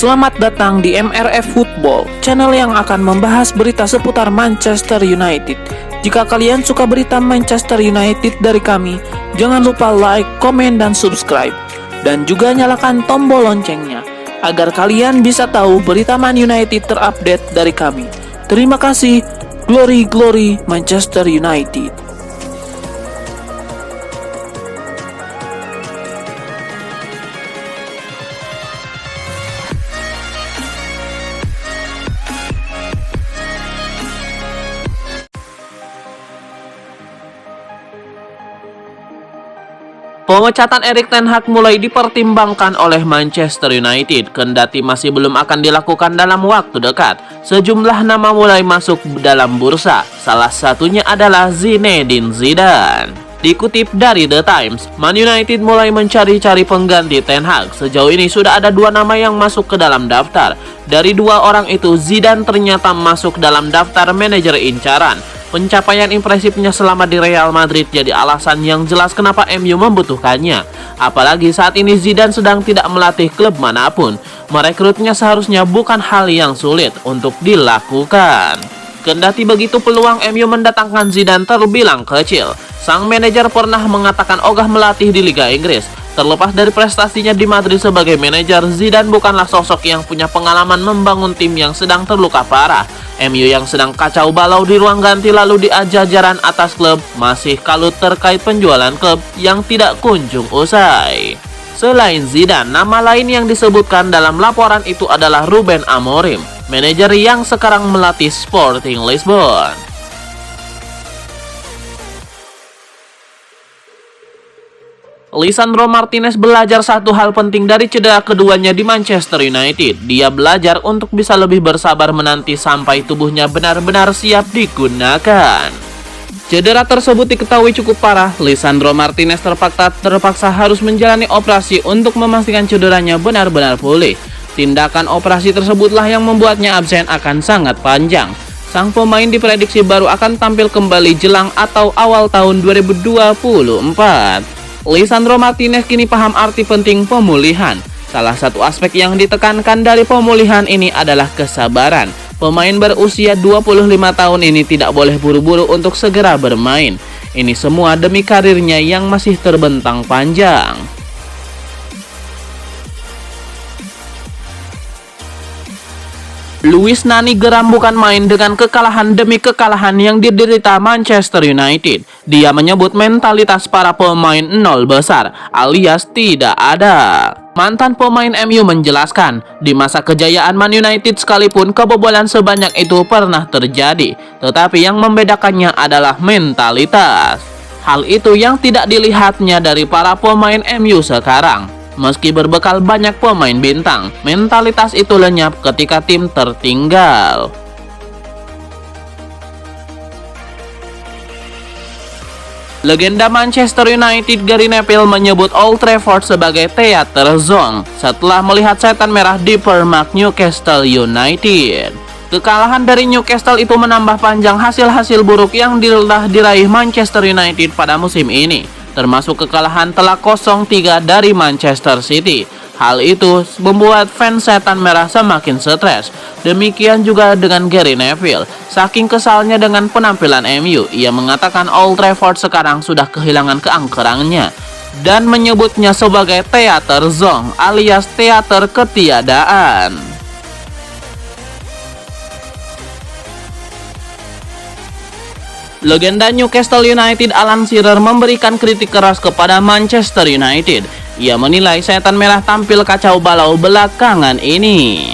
Selamat datang di MRF Football, channel yang akan membahas berita seputar Manchester United. Jika kalian suka berita Manchester United dari kami, jangan lupa like, komen, dan subscribe. Dan juga nyalakan tombol loncengnya, agar kalian bisa tahu berita Man United terupdate dari kami. Terima kasih, Glory Glory Manchester United. Pemecatan Erik ten Hag mulai dipertimbangkan oleh Manchester United, kendati masih belum akan dilakukan dalam waktu dekat. Sejumlah nama mulai masuk dalam bursa, salah satunya adalah Zinedine Zidane. Dikutip dari The Times, Man United mulai mencari-cari pengganti ten Hag. Sejauh ini sudah ada 2 nama yang masuk ke dalam daftar. Dari 2 orang itu, Zidane ternyata masuk dalam daftar manajer incaran. Pencapaian impresifnya selama di Real Madrid jadi alasan yang jelas kenapa MU membutuhkannya. Apalagi saat ini Zidane sedang tidak melatih klub manapun. Merekrutnya seharusnya bukan hal yang sulit untuk dilakukan. Kendati begitu, peluang MU mendatangkan Zidane terbilang kecil. Sang manajer pernah mengatakan ogah melatih di Liga Inggris. Terlepas dari prestasinya di Madrid sebagai manajer, Zidane bukanlah sosok yang punya pengalaman membangun tim yang sedang terluka parah. MU yang sedang kacau balau di ruang ganti lalu di jajaran atas klub masih kalut terkait penjualan klub yang tidak kunjung usai. Selain Zidane, nama lain yang disebutkan dalam laporan itu adalah Ruben Amorim, manajer yang sekarang melatih Sporting Lisbon. Lisandro Martinez belajar satu hal penting dari cedera keduanya di Manchester United. Dia belajar untuk bisa lebih bersabar menanti sampai tubuhnya benar-benar siap digunakan. Cedera tersebut diketahui cukup parah. Lisandro Martinez terpaksa harus menjalani operasi untuk memastikan cederanya benar-benar pulih. Tindakan operasi tersebutlah yang membuatnya absen akan sangat panjang. Sang pemain diprediksi baru akan tampil kembali jelang atau awal tahun 2024. Lisandro Martinez kini paham arti penting pemulihan. Salah satu aspek yang ditekankan dari pemulihan ini adalah kesabaran. Pemain berusia 25 tahun ini tidak boleh buru-buru untuk segera bermain. Ini semua demi karirnya yang masih terbentang panjang. Luis Nani geram bukan main dengan kekalahan demi kekalahan yang diderita Manchester United. Dia menyebut mentalitas para pemain nol besar alias tidak ada. Mantan pemain MU menjelaskan, di masa kejayaan Man United sekalipun kebobolan sebanyak itu pernah terjadi, tetapi yang membedakannya adalah mentalitas. Hal itu yang tidak dilihatnya dari para pemain MU sekarang. Meski berbekal banyak pemain bintang, mentalitas itu lenyap ketika tim tertinggal. Legenda Manchester United Gary Neville menyebut Old Trafford sebagai theater zone setelah melihat setan merah di Permak Newcastle United. Kekalahan dari Newcastle itu menambah panjang hasil-hasil buruk yang diraih Manchester United pada musim ini, termasuk kekalahan telak 0-3 dari Manchester City. Hal itu membuat fans setan merah semakin stres. Demikian juga dengan Gary Neville. Saking kesalnya dengan penampilan MU, ia mengatakan Old Trafford sekarang sudah kehilangan keangkerannya dan menyebutnya sebagai theater zone alias teater ketiadaan. Legenda Newcastle United Alan Shearer memberikan kritik keras kepada Manchester United. Ia menilai setan merah tampil kacau balau belakangan ini.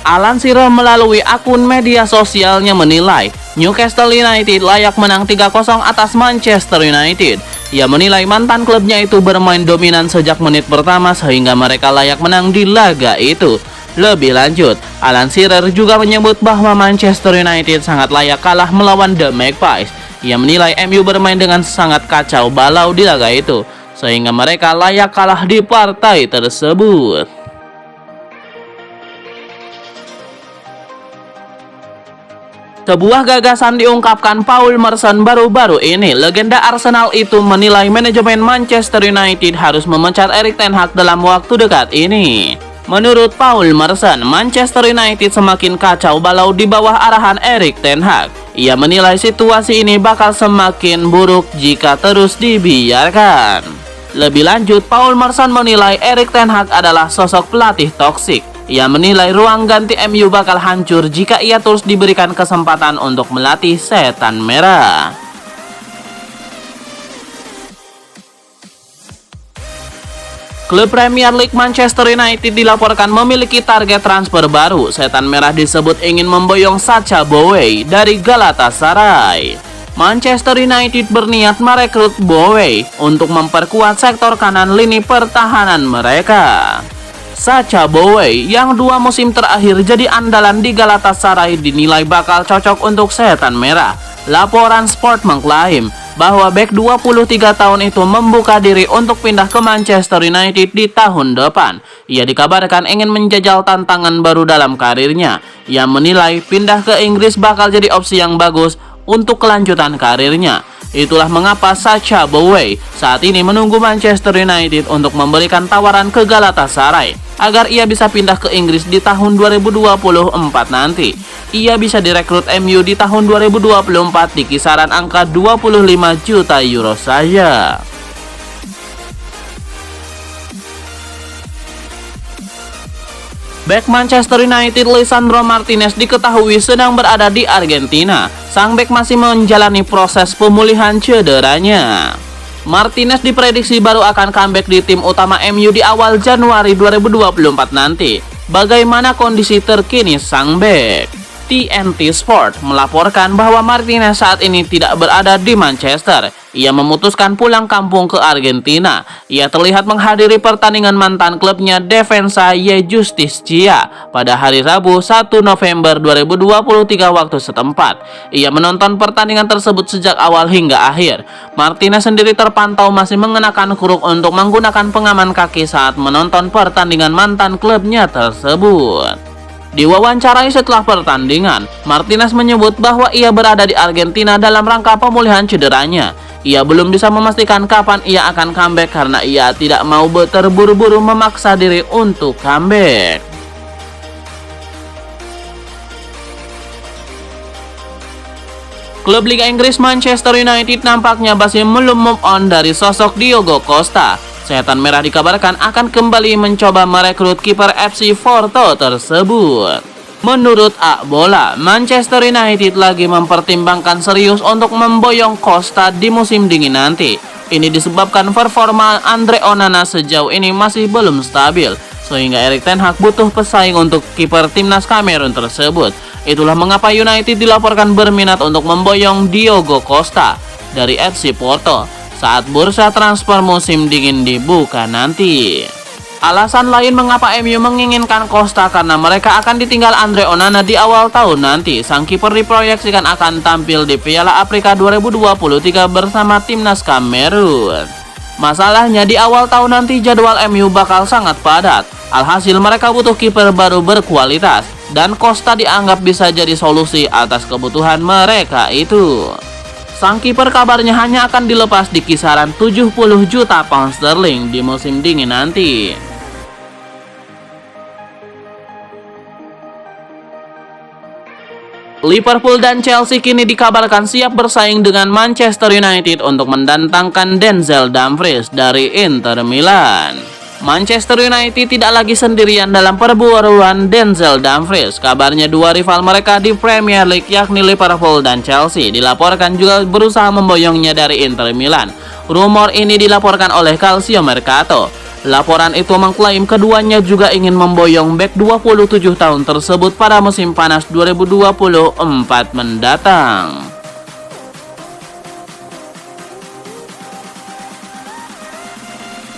Alan Shearer melalui akun media sosialnya menilai Newcastle United layak menang 3-0 atas Manchester United. Ia menilai mantan klubnya itu bermain dominan sejak menit pertama sehingga mereka layak menang di laga itu. Lebih lanjut, Alan Shearer juga menyebut bahwa Manchester United sangat layak kalah melawan The Magpies. Ia menilai MU bermain dengan sangat kacau balau di laga itu, sehingga mereka layak kalah di partai tersebut. Sebuah gagasan diungkapkan Paul Merson baru-baru ini. Legenda Arsenal itu menilai manajemen Manchester United harus memecat Erik ten Hag dalam waktu dekat ini. Menurut Paul Merson, Manchester United semakin kacau balau di bawah arahan Erik ten Hag. Ia menilai situasi ini bakal semakin buruk jika terus dibiarkan. Lebih lanjut, Paul Merson menilai Erik ten Hag adalah sosok pelatih toksik. Ia menilai ruang ganti MU bakal hancur jika ia terus diberikan kesempatan untuk melatih Setan Merah. Klub Premier League Manchester United dilaporkan memiliki target transfer baru. Setan Merah disebut ingin memboyong Sacha Boey dari Galatasaray. Manchester United berniat merekrut Boey untuk memperkuat sektor kanan lini pertahanan mereka. Sacha Boey yang 2 musim terakhir jadi andalan di Galatasaray dinilai bakal cocok untuk Setan Merah. Laporan Sport mengklaim bahwa bek 23 tahun itu membuka diri untuk pindah ke Manchester United di tahun depan. Ia dikabarkan ingin menjajal tantangan baru dalam karirnya. Ia menilai pindah ke Inggris bakal jadi opsi yang bagus untuk kelanjutan karirnya. Itulah mengapa Sacha Boey saat ini menunggu Manchester United untuk memberikan tawaran ke Galatasaray agar ia bisa pindah ke Inggris di tahun 2024 nanti. Ia bisa direkrut MU di tahun 2024 di kisaran angka 25 juta euro saja. Bek Manchester United Lisandro Martinez diketahui sedang berada di Argentina. Sang bek masih menjalani proses pemulihan cederanya. Martinez diprediksi baru akan comeback di tim utama MU di awal Januari 2024 nanti. Bagaimana kondisi terkini sang bek? TNT Sport melaporkan bahwa Martinez saat ini tidak berada di Manchester. Ia memutuskan pulang kampung ke Argentina. Ia terlihat menghadiri pertandingan mantan klubnya Defensa y Justicia pada hari Rabu 1 November 2023 waktu setempat. Ia menonton pertandingan tersebut sejak awal hingga akhir. Martinez sendiri terpantau masih mengenakan kurung untuk menggunakan pengaman kaki saat menonton pertandingan mantan klubnya tersebut. Diwawancarai setelah pertandingan, Martinez menyebut bahwa ia berada di Argentina dalam rangka pemulihan cederanya. Ia belum bisa memastikan kapan ia akan comeback karena ia tidak mau terburu-buru memaksa diri untuk comeback. Klub Liga Inggris Manchester United nampaknya masih belum move on dari sosok Diogo Costa. Setan Merah dikabarkan akan kembali mencoba merekrut kiper FC Porto tersebut. Menurut Bola, Manchester United lagi mempertimbangkan serius untuk memboyong Costa di musim dingin nanti. Ini disebabkan performa Andre Onana sejauh ini masih belum stabil, sehingga Erik ten Hag butuh pesaing untuk kiper timnas Kamerun tersebut. Itulah mengapa United dilaporkan berminat untuk memboyong Diogo Costa dari FC Porto saat bursa transfer musim dingin dibuka nanti. Alasan lain mengapa MU menginginkan Costa karena mereka akan ditinggal Andre Onana di awal tahun nanti. Sang kiper diproyeksikan akan tampil di Piala Afrika 2023 bersama timnas Kamerun. Masalahnya di awal tahun nanti jadwal MU bakal sangat padat. Alhasil mereka butuh kiper baru berkualitas dan Costa dianggap bisa jadi solusi atas kebutuhan mereka itu. Sang kiper kabarnya hanya akan dilepas di kisaran 70 juta pound sterling di musim dingin nanti. Liverpool dan Chelsea kini dikabarkan siap bersaing dengan Manchester United untuk mendatangkan Denzel Dumfries dari Inter Milan. Manchester United tidak lagi sendirian dalam perburuan Denzel Dumfries. Kabarnya dua rival mereka di Premier League yakni Liverpool dan Chelsea dilaporkan juga berusaha memboyongnya dari Inter Milan. Rumor ini dilaporkan oleh Calcio Mercato. Laporan itu mengklaim keduanya juga ingin memboyong bek 27 tahun tersebut pada musim panas 2024 mendatang.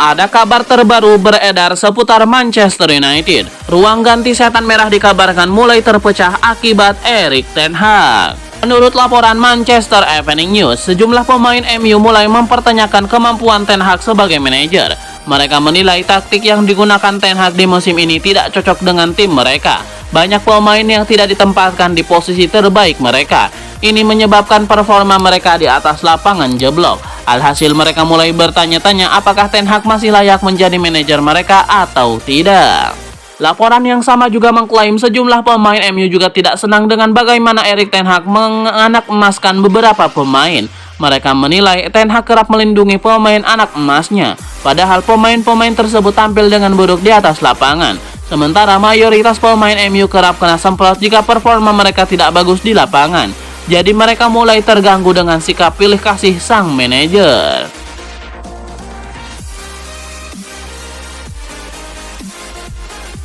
Ada kabar terbaru beredar seputar Manchester United. Ruang ganti Setan Merah dikabarkan mulai terpecah akibat Erik ten Hag. Menurut laporan Manchester Evening News, sejumlah pemain MU mulai mempertanyakan kemampuan ten Hag sebagai manajer. Mereka menilai taktik yang digunakan ten Hag di musim ini tidak cocok dengan tim mereka. Banyak pemain yang tidak ditempatkan di posisi terbaik mereka. Ini menyebabkan performa mereka di atas lapangan jeblok. Alhasil mereka mulai bertanya-tanya apakah ten Hag masih layak menjadi manajer mereka atau tidak. Laporan yang sama juga mengklaim sejumlah pemain MU juga tidak senang dengan bagaimana Erik ten Hag menganak emaskan beberapa pemain. Mereka menilai ten Hag kerap melindungi pemain anak emasnya, padahal pemain-pemain tersebut tampil dengan buruk di atas lapangan. Sementara mayoritas pemain MU kerap kena semprot jika performa mereka tidak bagus di lapangan. Jadi mereka mulai terganggu dengan sikap pilih kasih sang manajer.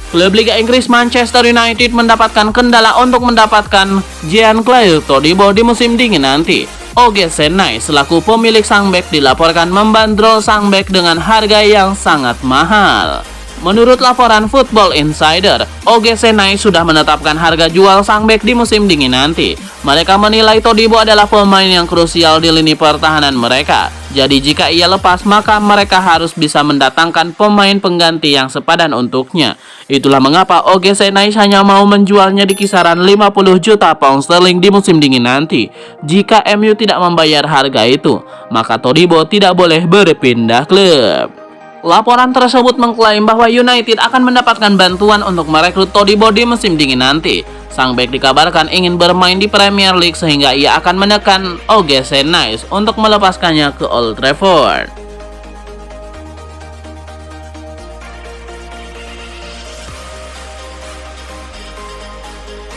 Klub Liga Inggris Manchester United mendapatkan kendala untuk mendapatkan Jean-Claude Todibo di musim dingin nanti. Oge Senai selaku pemilik sang bek dilaporkan membandrol sang bek dengan harga yang sangat mahal. Menurut laporan Football Insider, Oge Senai sudah menetapkan harga jual sang bek di musim dingin nanti. Mereka menilai Todibo adalah pemain yang krusial di lini pertahanan mereka. Jadi jika ia lepas, maka mereka harus bisa mendatangkan pemain pengganti yang sepadan untuknya. Itulah mengapa Oge Senai hanya mau menjualnya di kisaran 50 juta pound sterling di musim dingin nanti. Jika MU tidak membayar harga itu, maka Todibo tidak boleh berpindah klub. Laporan tersebut mengklaim bahwa United akan mendapatkan bantuan untuk merekrut Todibo di musim dingin nanti. Sang bek dikabarkan ingin bermain di Premier League sehingga ia akan menekan Oge Senai untuk melepaskannya ke Old Trafford.